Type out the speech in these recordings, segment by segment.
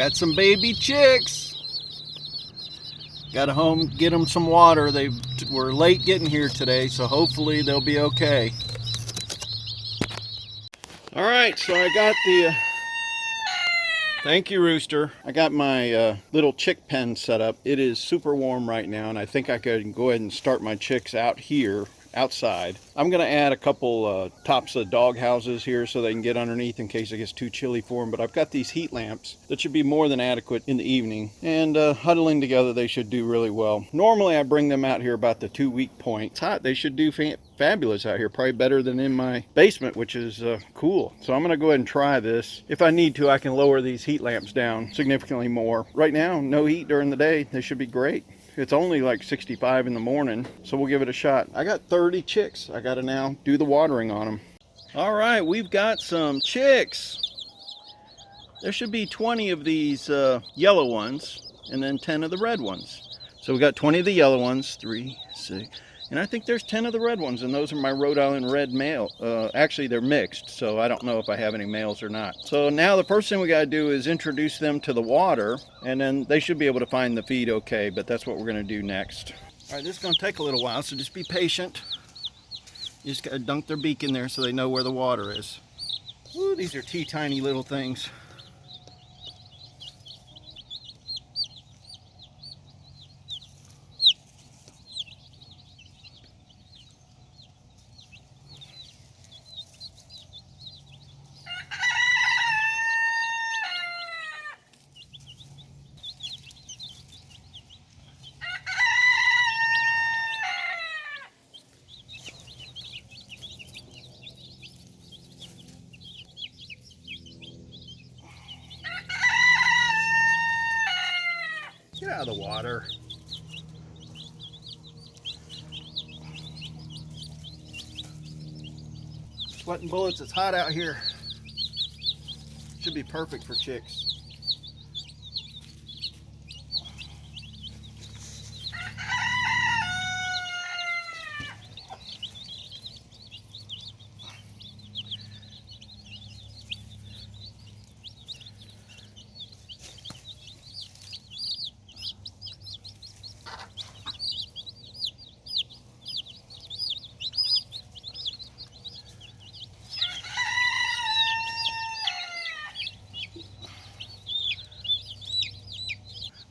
got some baby chicks. Got to home, get them some water. They were late getting here today, so hopefully they'll be okay. All right, so I got the... Thank you, Rooster. I got my little chick pen set up. It is super warm right now, and I think I could go ahead and start my chicks out here, outside. I'm going to add a couple tops of dog houses here so they can get underneath in case it gets too chilly for them. But I've got these heat lamps that should be more than adequate in the evening. And huddling together, they should do really well. Normally, I bring them out here about the 2-week point. It's hot. They should do fabulous out here. Probably better than in my basement, which is cool. So I'm going to go ahead and try this. If I need to, I can lower these heat lamps down significantly more. Right now, no heat during the day. They should be great. It's only like 65 in the morning, so we'll give it a shot. I got 30 chicks. I got to now do the watering on them. All right, we've got some chicks. There should be 20 of these yellow ones and then 10 of the red ones. So we got 20 of the yellow ones, 3, 6, and I think there's 10 of the red ones, and those are my Rhode Island red male. Actually, they're mixed, so I don't know if I have any males or not. So now the first thing we got to do is introduce them to the water, and then they should be able to find the feed okay, but that's what we're going to do next. All right, this is going to take a little while, so just be patient. You just got to dunk their beak in there so they know where the water is. Woo, these are teeny little things. Get out of the water. Sweating bullets, it's hot out here. Should be perfect for chicks.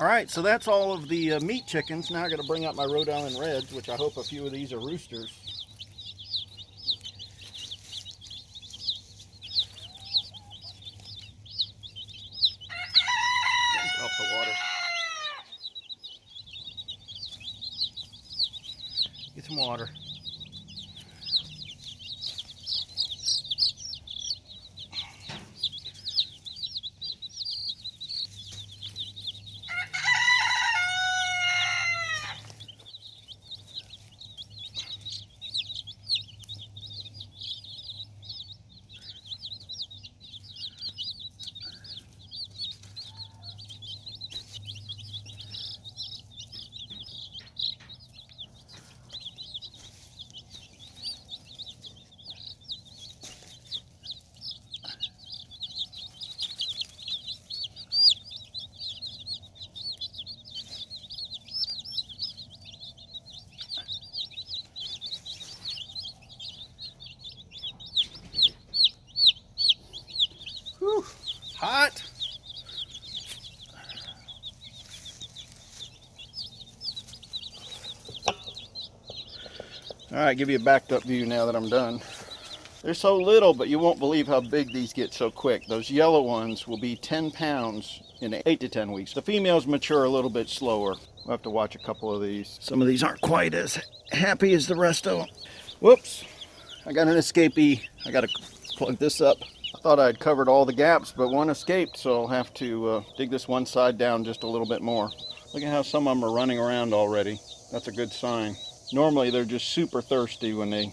All right, so that's all of the meat chickens. Now I got to bring out my Rhode Island Reds, which I hope a few of these are roosters. Off the water. Get some water. Whew, hot. All right, give you a backed up view now that I'm done. They're so little, but you won't believe how big these get so quick. Those yellow ones will be 10 pounds in 8 to 10 weeks. The females mature a little bit slower. We'll have to watch a couple of these. Some of these aren't quite as happy as the rest of them. Whoops, I got an escapee. I got to plug this up. I thought I'd covered all the gaps, but one escaped, so I'll have to dig this one side down just a little bit more. Look at how some of them are running around already. That's a good sign. Normally they're just super thirsty when they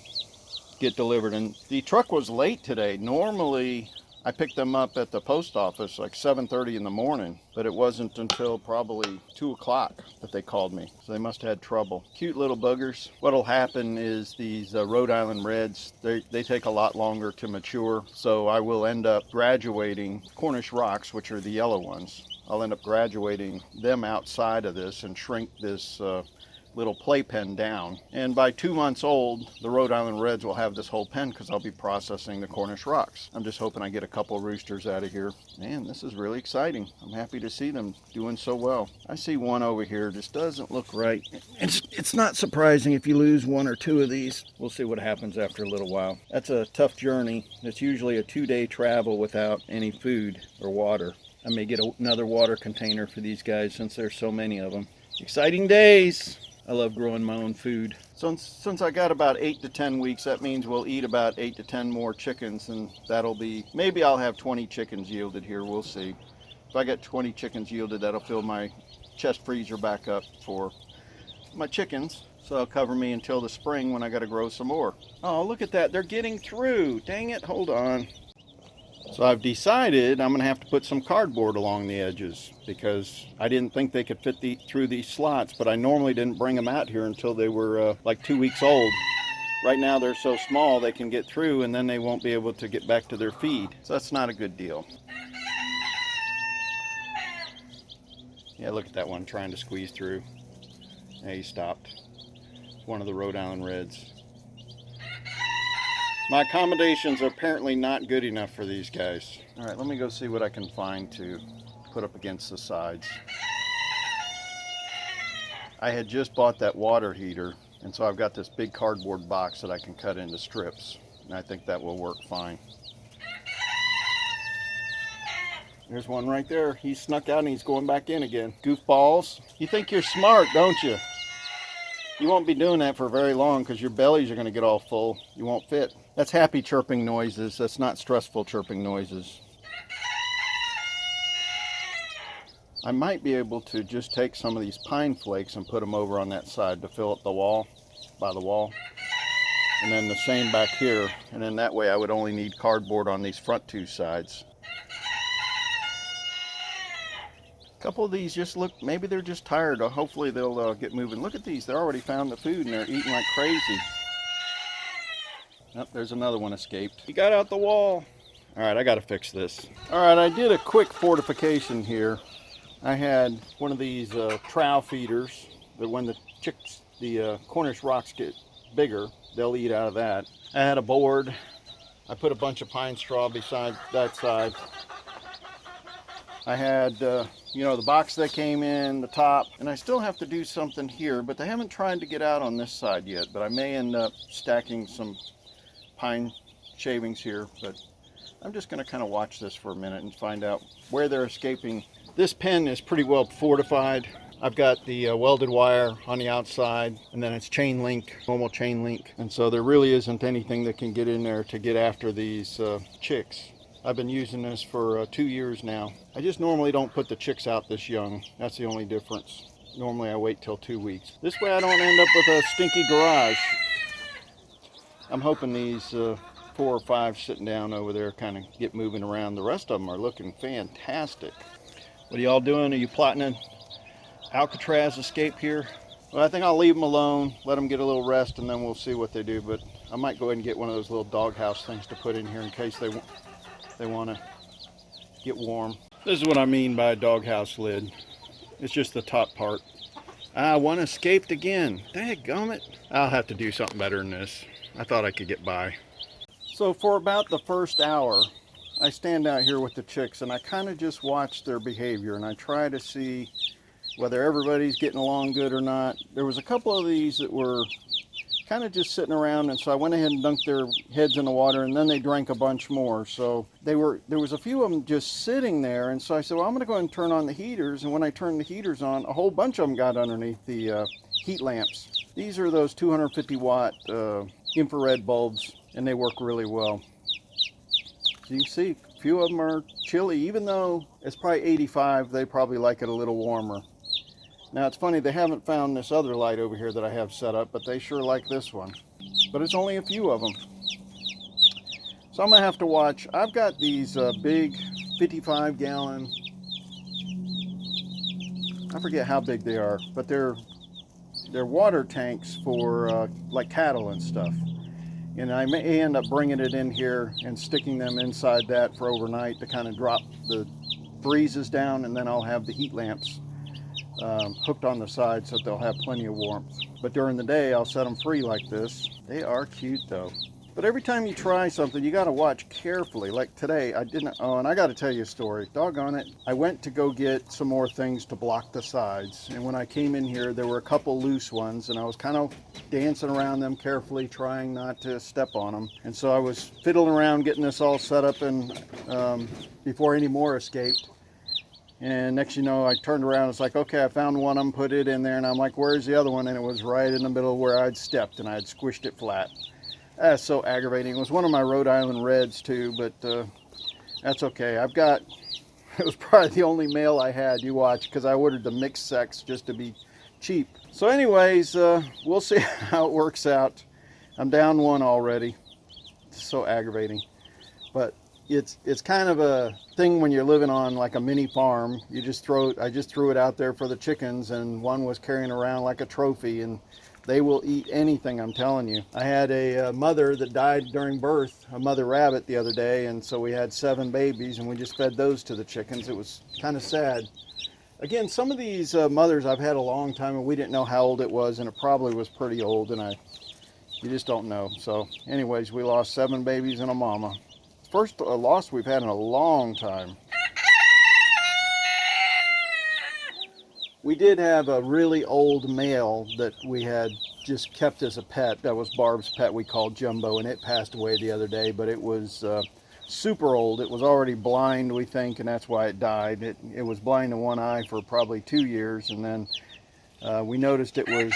get delivered, and the truck was late today. Normally I picked them up at the post office like 7:30 in the morning, but it wasn't until probably 2 o'clock that they called me, so they must have had trouble. Cute little buggers. What'll happen is these Rhode Island Reds, they take a lot longer to mature, so I will end up graduating Cornish Rocks, which are the yellow ones. I'll end up graduating them outside of this and shrink this little playpen down. And by 2 months old, the Rhode Island Reds will have this whole pen because I'll be processing the Cornish Rocks. I'm just hoping I get a couple roosters out of here. Man, this is really exciting. I'm happy to see them doing so well. I see one over here, just doesn't look right. It's not surprising if you lose one or two of these. We'll see what happens after a little while. That's a tough journey. It's usually a 2-day travel without any food or water. I may get another water container for these guys since there's so many of them. Exciting days! I love growing my own food. Since I got about 8 to 10 weeks, that means we'll eat about 8 to 10 more chickens, and that'll be, maybe I'll have 20 chickens yielded here, we'll see. If I get 20 chickens yielded, that'll fill my chest freezer back up for my chickens. So it'll cover me until the spring when I gotta grow some more. Oh, look at that, they're getting through. Dang it, hold on. So I've decided I'm going to have to put some cardboard along the edges because I didn't think they could fit through these slots, but I normally didn't bring them out here until they were like 2 weeks old. Right now they're so small they can get through and then they won't be able to get back to their feed. So that's not a good deal. Yeah, look at that one trying to squeeze through. Yeah, he stopped. It's one of the Rhode Island Reds. My accommodations are apparently not good enough for these guys. All right, let me go see what I can find to put up against the sides. I had just bought that water heater, and so I've got this big cardboard box that I can cut into strips, and I think that will work fine. There's one right there. He snuck out and he's going back in again. Goofballs. You think you're smart, don't you? You won't be doing that for very long because your bellies are going to get all full. You won't fit. That's happy chirping noises. That's not stressful chirping noises. I might be able to just take some of these pine flakes and put them over on that side to fill up the wall, by the wall. And then the same back here. And then that way I would only need cardboard on these front 2 sides. A couple of these just look, maybe they're just tired. Hopefully they'll get moving. Look at these, they're already found the food and they're eating like crazy. Oh, there's another one escaped. He got out the wall. All right, I gotta fix this. All right, I did a quick fortification here. I had one of these trow feeders that when the chicks, the Cornish Rocks get bigger, they'll eat out of that. I had a board. I put a bunch of pine straw beside that side. I had, you know, the box that came in, the top, and I still have to do something here, but they haven't tried to get out on this side yet, but I may end up stacking some pine shavings here, but I'm just going to kind of watch this for a minute and find out where they're escaping. This pen is pretty well fortified. I've got the welded wire on the outside, and then it's chain link, normal chain link, and so there really isn't anything that can get in there to get after these chicks. I've been using this for 2 years now. I just normally don't put the chicks out this young. That's the only difference. Normally I wait till 2 weeks. This way I don't end up with a stinky garage. I'm hoping these 4 or 5 sitting down over there kind of get moving around. The rest of them are looking fantastic. What are y'all doing? Are you plotting an Alcatraz escape here? Well, I think I'll leave them alone, let them get a little rest, and then we'll see what they do. But I might go ahead and get one of those little doghouse things to put in here in case they want to get warm. This is what I mean by a doghouse lid. It's just the top part. Ah, one escaped again. Dadgummit. I'll have to do something better than this. I thought I could get by. So for about the first hour, I stand out here with the chicks and I kind of just watch their behavior and I try to see whether everybody's getting along good or not. There was a couple of these that were kind of just sitting around, and so I went ahead and dunked their heads in the water, and then they drank a bunch more. So there was a few of them just sitting there, and so I said, well, I'm going to go ahead and turn on the heaters. And when I turned the heaters on, a whole bunch of them got underneath the heat lamps. These are those 250 watt infrared bulbs, and they work really well. So you can see a few of them are chilly. Even though it's probably 85, they probably like it a little warmer. Now it's funny, they haven't found this other light over here that I have set up, but they sure like this one. But it's only a few of them. So I'm gonna have to watch. I've got these big 55 gallon, I forget how big they are, but they're water tanks for like cattle and stuff. And I may end up bringing it in here and sticking them inside that for overnight to kind of drop the breezes down, and then I'll have the heat lamps hooked on the side so that they'll have plenty of warmth. But during the day, I'll set them free like this. They are cute though. But every time you try something, you got to watch carefully. Like today, I didn't, oh, and I got to tell you a story. Doggone it. I went to go get some more things to block the sides. And when I came in here, there were a couple loose ones, and I was kind of dancing around them carefully, trying not to step on them. And so I was fiddling around getting this all set up, and before any more escaped. And next you know, I turned around, it's like, okay, I found one of them, put it in there, and I'm like, where's the other one? And it was right in the middle where I'd stepped, and I had squished it flat. That's so aggravating. It was one of my Rhode Island Reds too, but that's okay. I've got, it was probably the only male I had, you watch, because I ordered the mixed sex just to be cheap. So anyways, we'll see how it works out. I'm down one already. It's so aggravating. But it's kind of a thing when you're living on like a mini farm. You just throw it, I just threw it out there for the chickens, and one was carrying around like a trophy, and they will eat anything, I'm telling you. I had a mother that died during birth, a mother rabbit, the other day, and so we had 7 babies, and we just fed those to the chickens. It was kind of sad. Again, some of these mothers I've had a long time, and we didn't know how old it was, and it probably was pretty old, and you just don't know. So anyways, we lost 7 babies and a mama. First loss we've had in a long time. We did have a really old male that we had just kept as a pet. That was Barb's pet we called Jumbo, and it passed away the other day, but it was super old. It was already blind, we think, and that's why it died. It was blind in one eye for probably 2 years, and then we noticed it was...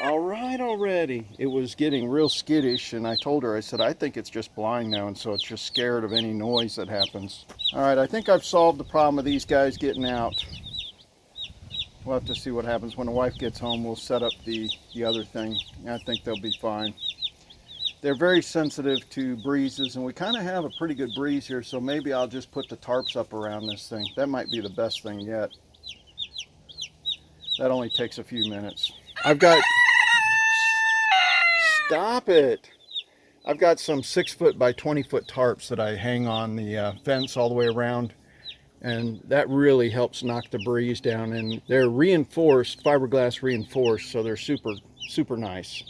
All right already. It was getting real skittish, and I told her, I said, I think it's just blind now, and so it's just scared of any noise that happens. All right, I think I've solved the problem of these guys getting out. We'll have to see what happens when the wife gets home. We'll set up the other thing. I think they'll be fine. They're very sensitive to breezes, and we kind of have a pretty good breeze here, so maybe I'll just put the tarps up around this thing. That might be the best thing yet. That only takes a few minutes. I've got... Stop it! I've got some 6-foot by 20-foot tarps that I hang on the fence all the way around, and that really helps knock the breeze down. And they're reinforced, fiberglass reinforced, so they're super nice.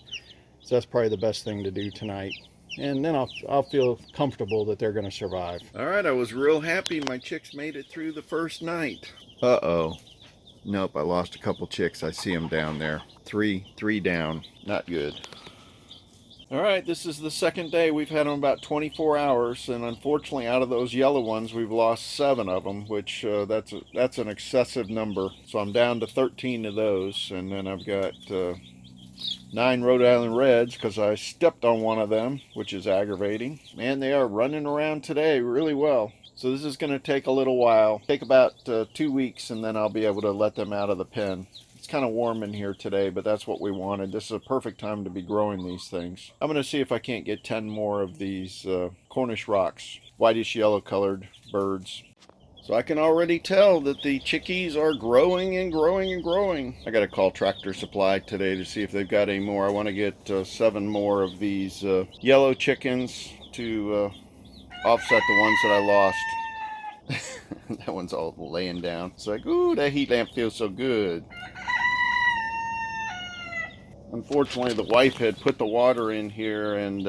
So that's probably the best thing to do tonight. And then I'll feel comfortable that they're going to survive. All right, I was real happy my chicks made it through the first night. Uh-oh. Nope, I lost a couple chicks. I see them down there. Three down. Not good. All right, this is the second day. We've had them about 24 hours, and unfortunately, out of those yellow ones, we've lost 7 of them, which that's an excessive number. So I'm down to 13 of those, and then I've got 9 Rhode Island Reds because I stepped on one of them, which is aggravating. Man, they are running around today really well. So this is going to take a little while. Take about 2 weeks, and then I'll be able to let them out of the pen. It's kind of warm in here today, but that's what we wanted. This is a perfect time to be growing these things. I'm going to see if I can't get 10 more of these Cornish Rocks, whitish yellow colored birds. So I can already tell that the chickies are growing and growing and growing. I got to call Tractor Supply today to see if they've got any more. I want to get 7 more of these yellow chickens to offset the ones that I lost. That one's all laying down. It's like, ooh, that heat lamp feels so good. Unfortunately, the wife had put the water in here and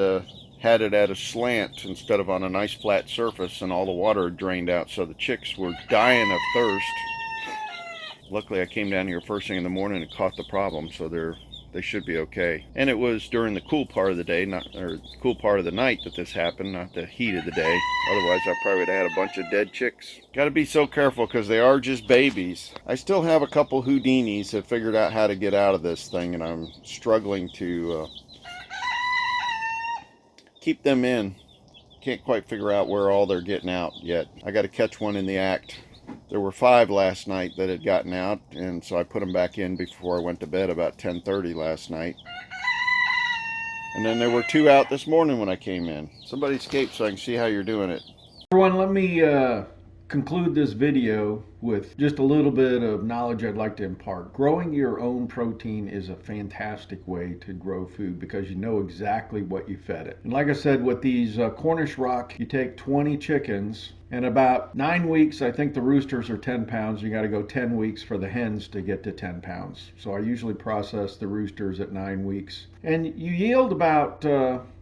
had it at a slant instead of on a nice flat surface, and all the water had drained out, so the chicks were dying of thirst. Luckily, I came down here first thing in the morning and caught the problem, so they should be okay. And it was during the cool part of the day, or cool part of the night, that this happened, not the heat of the day. Otherwise, I probably would have had a bunch of dead chicks. Got to be so careful because they are just babies. I still have a couple Houdinis that figured out how to get out of this thing, and I'm struggling to keep them in. Can't quite figure out where all they're getting out yet. I got to catch one in the act. There were 5 last night that had gotten out, and so I put them back in before I went to bed about 10:30 last night. And then there were 2 out this morning when I came in. Somebody escaped so I can see how you're doing it. Everyone, let me conclude this video with just a little bit of knowledge I'd like to impart. Growing your own protein is a fantastic way to grow food because you know exactly what you fed it. And like I said, with these Cornish Rock, you take 20 chickens, and about 9 weeks, I think the roosters are 10 pounds. You got to go 10 weeks for the hens to get to 10 pounds. So I usually process the roosters at 9 weeks. And you yield about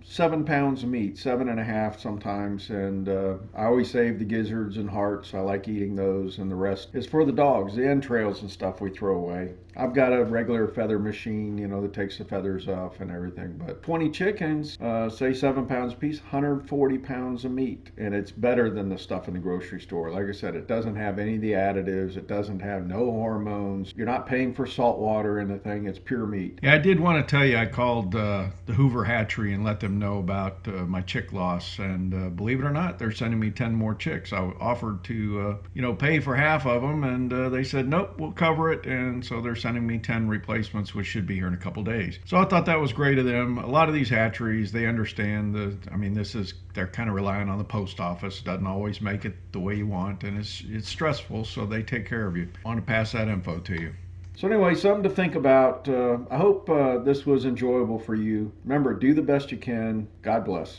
7 pounds of meat, 7.5 sometimes. And I always save the gizzards and hearts. I like eating those. And the rest is for the dogs. The entrails and stuff we throw away. I've got a regular feather machine, that takes the feathers off and everything. But 20 chickens, say 7 pounds a piece, 140 pounds of meat. And it's better than the stuff in the grocery store. Like I said, it doesn't have any of the additives. It doesn't have no hormones. You're not paying for salt water in the thing. It's pure meat. Yeah, I did want to tell you, I called the Hoover Hatchery and let them know about my chick loss. And believe it or not, they're sending me 10 more chicks. I offered to, pay for half of them. And they said, nope, we'll cover it. And so they're sending me 10 replacements, which should be here in a couple days. So I thought that was great of them. A lot of these hatcheries, they understand they're kind of relying on the post office. Doesn't always make it the way you want, and it's stressful, so they take care of you. I want to pass that info to you. So anyway, something to think about. I hope this was enjoyable for you. Remember, do the best you can. God bless.